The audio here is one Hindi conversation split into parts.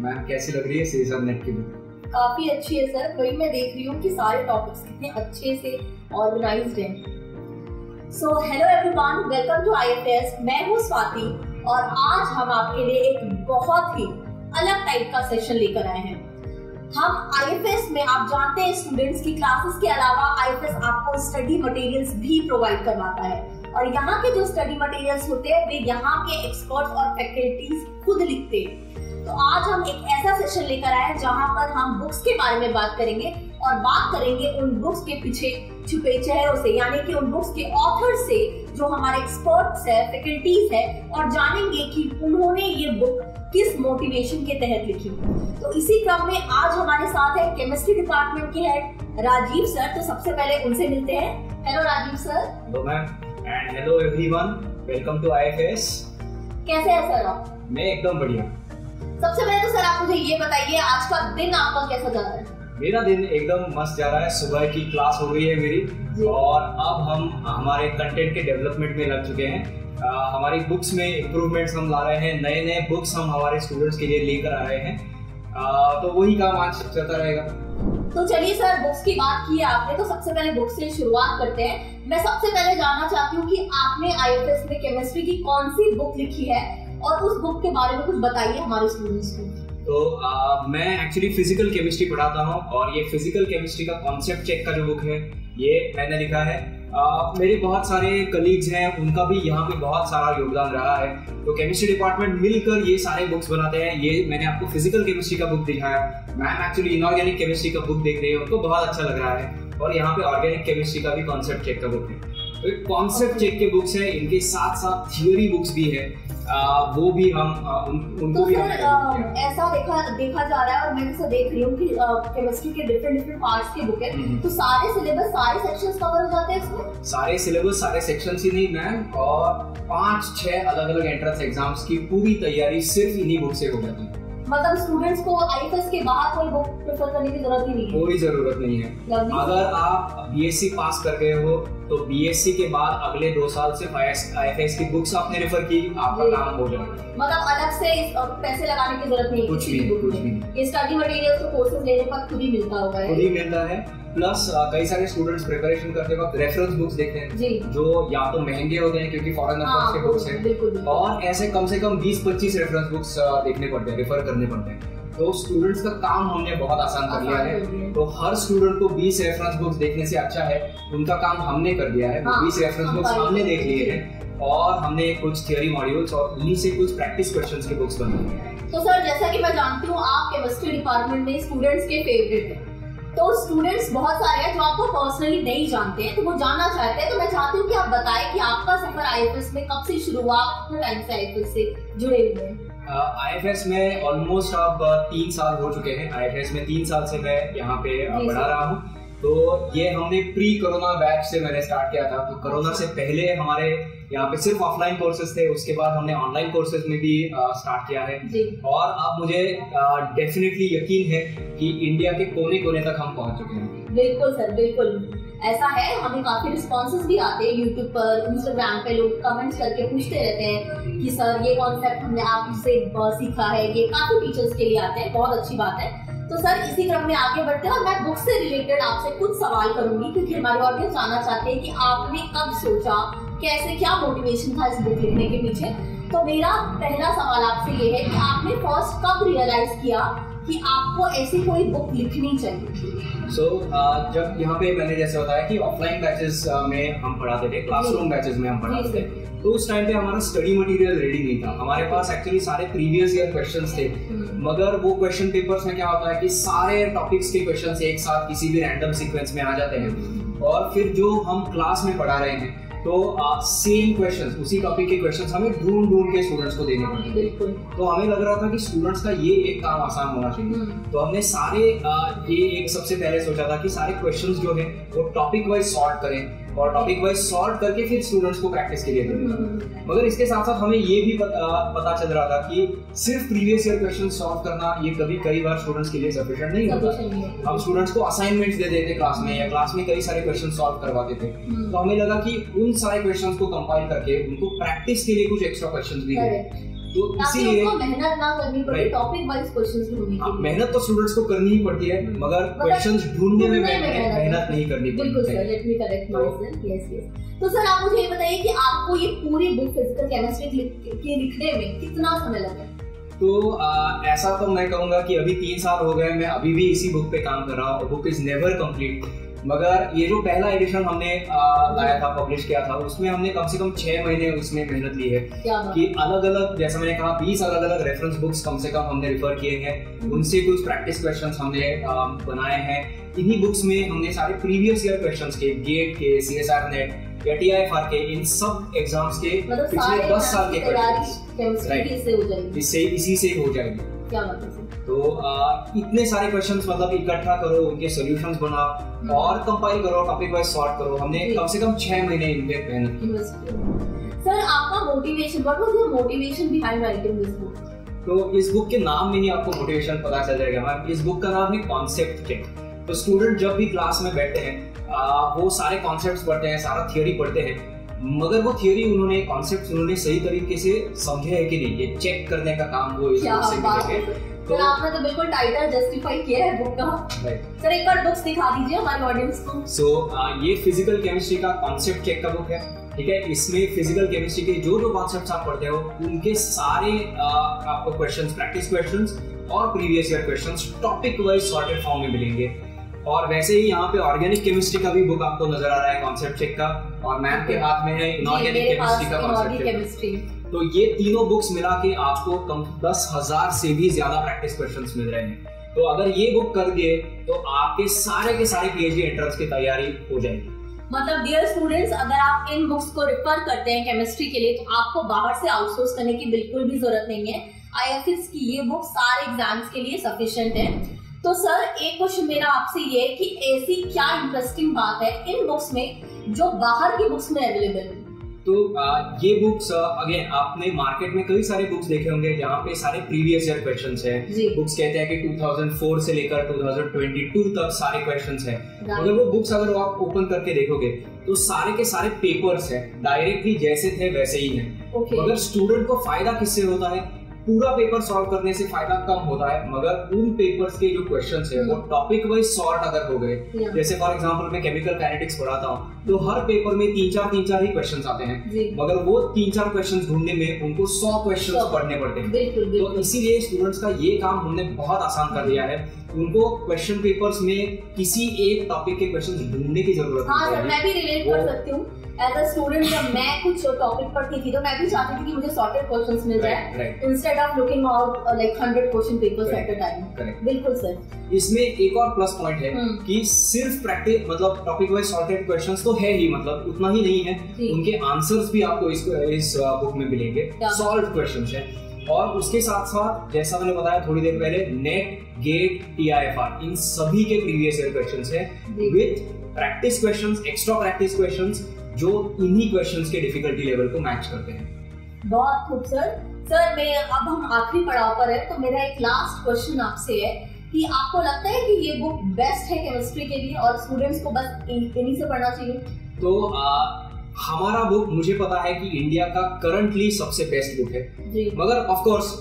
मैम कैसी लग रही है सीजन नेट की बुक? काफी अच्छी है सर। वही मैं देख रही हूँ कि सारे टॉपिक्स कितने अच्छे से ऑर्गेनाइज्ड हैं। So hello everyone, welcome to IFS. मैं हूँ स्वाति और आज हम आपके लिए एक बहुत ही अलग टाइप का सेशन लेकर आए हैं। हम आईएफएस में, आप जानते हैं, स्टूडेंट्स की क्लासेस के अलावा आईएफएस आपको स्टडी मटेरियल्स भी प्रोवाइड करवाता है और यहाँ के जो स्टडी मटेरियल्स होते हैं वे यहाँ के एक्सपर्ट्स और फैकल्टीज खुद लिखते हैं। तो आज हम एक ऐसा सेशन लेकर आए हैं जहाँ पर हम बुक्स के बारे में बात करेंगे और बात करेंगे उन बुक्स के पीछे छुपे चेहरों से, यानी कि उन बुक्स के ऑथर से जो हमारे एक्सपर्ट्स है, फैकल्टीज है, और जानेंगे कि उन्होंने ये बुक किस मोटिवेशन के तहत लिखी। तो इसी क्रम में आज हमारे साथ है केमिस्ट्री डिपार्टमेंट के हेड राजीव सर। तो सबसे पहले उनसे मिलते हैं। Hello Rajiv sir. Hello ma'am and hello everyone, welcome to IFS. कैसे हैं सर आप? मैं एकदम बढ़िया। सबसे पहले तो सर आप मुझे ये बताइए, आज का दिन आपका कैसा जा रहा है? मेरा दिन एकदम मस्त जा रहा है। सुबह की क्लास हो गई है मेरी और अब हम हमारे कंटेंट के डेवलपमेंट में लग चुके हैं। हमारी बुक्स में इम्प्रूवमेंट्स हम ला रहे हैं, नए नए बुक्स हम हमारे स्टूडेंट्स के लिए लेकर आ रहे हैं। तो वही काम आज चलता रहेगा। तो चलिए सर, बुक्स की बात की है आपने, तो सबसे पहले बुक्स से शुरुआत करते हैं। मैं सबसे पहले जानना चाहती हूँ कि आपने आईएफएस में केमिस्ट्री की कौन सी बुक लिखी है और उस बुक के बारे में कुछ बताइए हमारे स्टूडेंट्स को। तो मैं एक्चुअली फिजिकल केमिस्ट्री पढ़ाता हूँ और ये फिजिकल केमिस्ट्री का कॉन्सेप्ट चेक का जो बुक है ये मैंने लिखा है। मेरे बहुत सारे कलीग्स हैं, उनका भी यहाँ पे बहुत सारा योगदान रहा है। तो केमिस्ट्री डिपार्टमेंट मिलकर ये सारे बुक्स बनाते हैं। ये मैंने आपको फिजिकल केमिस्ट्री का बुक दिखाया, मैम एक्चुअली इनऑर्गेनिक केमिस्ट्री का बुक देख रही है, उनको बहुत अच्छा लग रहा है। और यहाँ पे ऑर्गेनिक केमिस्ट्री का भी कॉन्सेप्ट चेक का बुक है। तो एक कॉन्सेप्ट चेक के बुक्स है, इनके साथ साथ थियोरी बुक्स भी है, वो भी हम उनको भी हम ऐसा देखा जा रहा है और मैं जैसा देख रही हूँ कि केमिस्ट्री के डिफरेंट पार्ट्स के बुक है। तो सारे सिलेबस, सारे सेक्शंस कवर हो जाते हैं इसमें? सारे सिलेबस, सारे सेक्शंस ही नहीं मैम, और 5-6 अलग अलग एंट्रेंस एग्जाम्स की पूरी तैयारी सिर्फ इन्हीं बुक से हो जाती है। मतलब स्टूडेंट्स को आईएफएस के बाहर कोई बुक प्रेफर करने की जरूरत ही नहीं है? कोई जरूरत नहीं है। अगर आप बीएससी पास कर गए हो तो बीएससी के बाद अगले 2 साल से आईएफएस की बुक्स आपने रेफर की, आपका काम हो जाएगा। मतलब अलग से पैसे लगाने की जरूरत नहीं है? कुछ भी नहीं। ये स्टडी मटेरियल्स तो कोर्सेज लेने पर खुद ही मिलता होगा? खुद ही मिलता है। प्लस कई सारे स्टूडेंट्स प्रिपरेशन करते वक्त रेफरेंस बुक्स देखते हैं जो या तो महंगे होते हैं क्योंकि फॉरेन के बुक्स हैं, और ऐसे कम से कम 20-25 रेफरेंस बुक्स देखने पड़ते हैं, रेफर करने पड़ते हैं। तो स्टूडेंट्स का काम हमने बहुत आसान कर लिया है। तो हर स्टूडेंट को 20 रेफरेंस बुक्स देखने से अच्छा है उनका काम हमने कर दिया है। 20 रेफरेंस बुक्स हमने देख लिए हैं और हमने कुछ थियोरी मॉड्यूल्स और इन्हीं से कुछ प्रैक्टिस क्वेश्चंस के बुक्स बनाए हैं। तो सर, जैसा कि मैं जानती हूँ आप केमिस्ट्री डिपार्टमेंट में स्टूडेंट्स के फेवरेट हैं। तो स्टूडेंट्स बहुत सारे हैं जो आपको पर्सनली नहीं जानते हैं, तो वो जानना चाहते हैं। तो मैं चाहती हूँ कि आप बताएं कि आपका सफर आईएफएस में कब से शुरू हुआ, कितने टाइम से आईएफएस से जुड़े हुए हैं? आईएफएस में ऑलमोस्ट अब 3 साल हो चुके हैं। आईएफएस में 3 साल से मैं यहाँ पे पढ़ा रहा हूँ। तो ये हमने प्री कोरोना बैच से मैंने स्टार्ट किया था। तो कोरोना से पहले हमारे यहाँ पे सिर्फ ऑफलाइन कोर्सेज थे, उसके बाद हमने ऑनलाइन कोर्सेज में भी स्टार्ट किया है। और अब मुझे डेफिनेटली यकीन है कि इंडिया के कोने कोने तक हम पहुँच चुके हैं। बिल्कुल सर, बिल्कुल ऐसा है। हमें काफी रिस्पॉन्सेज भी आते हैं यूट्यूब पर, इंस्टाग्राम पे लोग कमेंट्स करके पूछते रहते हैं कि सर ये कॉन्सेप्ट हमने आपसे सीखा है। ये काफी टीचर्स के लिए आते हैं, बहुत अच्छी बात है। तो सर, इसी क्रम में आगे बढ़ते हैं और मैं बुक से रिलेटेड आपसे कुछ सवाल करूंगी क्योंकि हमारे ऑडियंस जानना चाहते हैं कि आपने कब सोचा, कैसे, क्या मोटिवेशन था इस बुक लिखने के पीछे। तो मेरा पहला सवाल आपसे ये है कि आपने फर्स्ट कब रियलाइज किया कि आपको ऐसी कोई बुक लिखनी चाहिए? जब यहाँ पे मैंने जैसे बताया कि ऑफलाइन बैचेस में हम पढ़ाते थे, क्लासरूम बैचेस में हम पढ़ाते थे, तो उस टाइम पे हमारा स्टडी मटेरियल रेडी नहीं था। हमारे पास एक्चुअली सारे प्रीवियस ईयर क्वेश्चंस थे, मगर वो क्वेश्चन पेपर्स में क्या होता है कि सारे टॉपिक्स के क्वेश्चंस एक साथ किसी भी रैंडम सीक्वेंस में आ जाते हैं और फिर जो हम क्लास में पढ़ा रहे हैं तो सेम क्वेश्चंस, उसी टॉपिक के क्वेश्चंस हमें ढूंढ के स्टूडेंट्स को देने पड़ते थे। तो हमें लग रहा था कि स्टूडेंट्स का ये एक काम आसान होना चाहिए। तो हमने सारे ये एक सबसे पहले सोचा था कि सारे क्वेश्चंस जो है वो टॉपिक वाइज सॉर्ट करें और टॉपिक वाइज सॉर्ट करके फिर स्टूडेंट्स को प्रैक्टिस के लिए दें। मगर इसके साथ साथ हमें ये भी पता चल रहा था कि सिर्फ प्रीवियस ईयर क्वेश्चन सॉल्व करना ये कई बार स्टूडेंट्स के लिए सफिशिएंट नहीं होता। हम स्टूडेंट्स को असाइनमेंट्स दे देते क्लास में या क्लास में कई सारे क्वेश्चन सॉल्व करवाते थे। तो हमें लगा कि उन सारे क्वेश्चंस को कंपाइल करके उनको प्रैक्टिस के लिए कुछ एक्स्ट्रा क्वेश्चंस भी दें। तो इसीलिए मेहनत ना करनी पड़े टॉपिक वाइज क्वेश्चंस ढूंढने के लिए। मेहनत तो स्टूडेंट्स को करनी ही पड़ती है, मगर क्वेश्चंस ढूंढने में मेहनत नहीं करनी पड़ती। बिल्कुल sir, let me correct my self. Yes. तो सर आप मुझे ये बताइए कि आपको ये पूरी बुक फिजिकल केमिस्ट्री के लिखने में कितना समय लगा? तो ऐसा तो मैं कहूँगा कि अभी 3 साल हो गए, मैं अभी भी इसी बुक पे काम कर रहा हूँ। बुक इज नेवर कंप्लीट, मगर ये जो पहला एडिशन हमने लाया था, पब्लिश किया था, उसमें हमने कम से कम 6 महीने उसमें मेहनत ली है कि अलग अलग, जैसा मैंने कहा, 20 अलग अलग रेफरेंस बुक्स कम से कम हमने रिफर किए हैं, उनसे कुछ प्रैक्टिस क्वेश्चंस हमने बनाए हैं। इन्हीं बुक्स में हमने सारे प्रीवियस ईयर क्वेश्चंस के, गेट के, CSR नेट या TIFR के, इन सब एग्जाम्स के पिछले 10 साल के क्वेश्चंस इसी से हो जाएगी। क्या मतलब? तो इतने सारे क्वेश्चंस मतलब इकट्ठा करो, उनके सॉल्यूशंस बनाओ और कंपाइल करो, टॉपिक वाइज सॉर्ट करो। हमने कम से कम 6 महीने इन पे मेहनत की। सर आपका motivation, what was your motivation behind writing this book? तो इस बुक के नाम में ही आपको मोटिवेशन पता चल जाएगा मैम। इस बुक का नाम है कॉन्सेप्ट किट। तो स्टूडेंट जब भी क्लास में बैठते हैं वो सारे कॉन्सेप्ट्स पढ़ते हैं, सारा थियोरी पढ़ते हैं, मगर वो थियोरी उन्होंने, कॉन्सेप्ट्स उन्होंने सही तरीके से समझे है कि नहीं, ये चेक करने का काम वो इस बुक से मिलेगा। तो आपने तो बिल्कुल टाइटल जस्टिफाई किया है बुक का। सर एक बार बुक्स दिखा दीजिए हमारे ऑडियंस को। ये फिजिकल केमिस्ट्री का कॉन्सेप्ट चेक का बुक है, ठीक है। इसमें फिजिकल केमिस्ट्री के जो जो कॉन्सेप्ट्स आप पढ़ते हो उनके सारे आपको क्वेश्चंस, प्रैक्टिस क्वेश्चंस और previous year questions topic wise sorted form में मिलेंगे। और वैसे ही यहाँ पे ऑर्गेनिक केमिस्ट्री का भी बुक आपको नजर आ रहा है, कॉन्सेप्ट चेक का, और मैम के हाथ में है इनऑर्गेनिक केमिस्ट्री का कॉन्सेप्ट चेक। तो ये तीनों बुक्स मिला के आपको कम 10,000 से भी ज्यादा प्रैक्टिस क्वेश्चंस मिल रहे हैं। तो अगर ये बुक कर दिए तो आपके सारे के सारे PhD एंट्रेंस की तैयारी हो जाएगी। मतलब डियर स्टूडेंट्स, अगर आप इन बुक्स को रेफर करते हैं केमिस्ट्री के लिए, तो आपको बाहर से आउटसोर्स करने की बिल्कुल भी जरूरत नहीं है। IFS की ये बुक सारे एग्जाम्स के लिए सफिशिएंट है। तो सर एक क्वेश्चन मेरा आपसे ये है कि ऐसी क्या इंटरेस्टिंग बात है इन बुक्स में जो बाहर की बुक्स में अवेलेबल है? तो ये बुक्स अगेन आपने मार्केट में कई सारे बुक्स देखे होंगे जहाँ पे सारे प्रीवियस ईयर क्वेश्चंस हैं। बुक्स कहते हैं कि 2004 से लेकर 2022 तक सारे क्वेश्चंस हैं, मगर वो बुक्स अगर आप ओपन करके देखोगे तो सारे के सारे पेपर्स हैं, डायरेक्टली जैसे थे वैसे ही हैं। मगर स्टूडेंट को फायदा किससे होता है? पूरा पेपर सॉल्व करने से फायदा कम होता है, मगर उन पेपर्स के जो क्वेश्चंस है वो टॉपिक वाइज सॉर्ट अगर हो गए, जैसे फॉर एग्जांपल मैं केमिकल काइनेटिक्स पढ़ाता हूँ, तो हर पेपर में 3-4 ही क्वेश्चंस आते हैं, मगर वो 3-4 क्वेश्चंस ढूंढने में उनको 100 क्वेश्चंस पढ़ने पड़ते हैं। तो इसीलिए स्टूडेंट्स का ये काम हमने बहुत आसान कर दिया है। उनको क्वेश्चन पेपर्स में किसी एक टॉपिक के क्वेश्चंस ढूंढने की जरूरत नहीं है। मैं भी रिलेट कर सकती हूँ। एज अ स्टूडेंट जब मैं कुछ टॉपिक पढ़ती थी तो मैं भी चाहती थी कि मुझे सॉर्टेड क्वेश्चंस मिल जाए instead of looking out like 100 question papers at a time. बिल्कुल सर। इसमें एक और प्लस पॉइंट है कि सिर्फ प्रैक्टिस मतलब टॉपिक वाइज सॉर्टेड क्वेश्चंस तो है ही, मतलब उतना ही नहीं है, उनके आंसर्स भी आपको इस बुक में मिलेंगे, सॉल्व क्वेश्चंस है। और उसके साथ साथ जैसा मैंने बताया थोड़ी देर पहले, नेट, गेट, TIFR इन सभी के प्रीवियस ईयर क्वेश्चंस है with practice questions, extra practice questions जो इन्हीं क्वेश्चंस के डिफिकल्टी लेवल को मैच करते हैं। बहुत खूब सर। मैं अब हम आखिरी पड़ाव पर है, तो मेरा एक लास्ट क्वेश्चन आपसे है कि आपको लगता है कि ये बुक बेस्ट है केमिस्ट्री के लिए और स्टूडेंट्स को बस इन्हीं से पढ़ना चाहिए? तो हमारा बुक मुझे पता है कि इंडिया का करंटली सबसे बेस्ट बुक है, मगर ऑफ कोर्स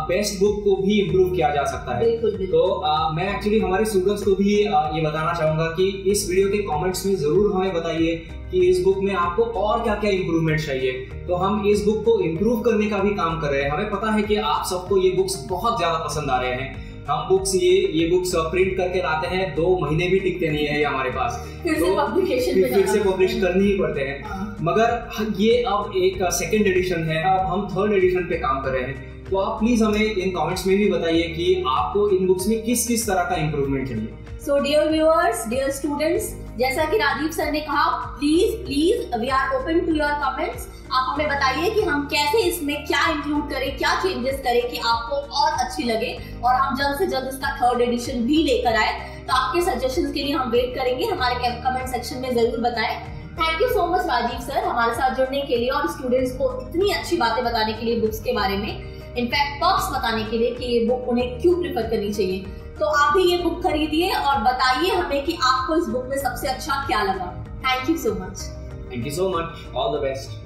बेस्ट बुक को भी इम्प्रूव किया जा सकता है। तो मैं एक्चुअली हमारे स्टूडेंट्स को भी ये बताना चाहूंगा कि इस वीडियो के कमेंट्स में जरूर हमें बताइए कि इस बुक में आपको और क्या क्या इम्प्रूवमेंट चाहिए। तो हम इस बुक को इम्प्रूव करने का भी काम कर रहे हैं। हमें पता है कि आप सबको ये बुक्स बहुत ज्यादा पसंद आ रहे हैं। हम बुक्स ये बुक्स प्रिंट करके लाते हैं, 2 महीने भी टिकते नहीं है ये हमारे पास, फिर से पब्लिश करनी ही पड़ते हैं। मगर ये अब एक सेकंड एडिशन है, अब हम थर्ड एडिशन पे काम कर रहे हैं। तो आप प्लीज हमें इन कमेंट्स में भी बताइए कि आपको इन बुक्स में किस किस तरह का इम्प्रूवमेंट चाहिए। So dear viewers, dear students, जैसा कि राजीव सर ने कहा, please we are open to your comments. आप हमें बताइए कि हम कैसे इसमें क्या इंक्लूड करें, क्या चेंजेस करें कि आपको और अच्छी लगे और हम जल्द से जल्द इसका थर्ड एडिशन भी लेकर आए। तो आपके सजेशंस के लिए हम वेट करेंगे, हमारे कमेंट सेक्शन में जरूर बताएं। Thank you so much Rajiv sir हमारे साथ जुड़ने के लिए और स्टूडेंट्स को इतनी अच्छी बातें बताने के लिए बुक्स के बारे में, इनफैक्ट टॉप्स बताने के लिए कि ये बुक उन्हें क्यों प्रेफर करनी चाहिए। तो आप भी ये बुक खरीदिए और बताइए हमें कि आपको इस बुक में सबसे अच्छा क्या लगा। Thank you so much. Thank you so much. All the best.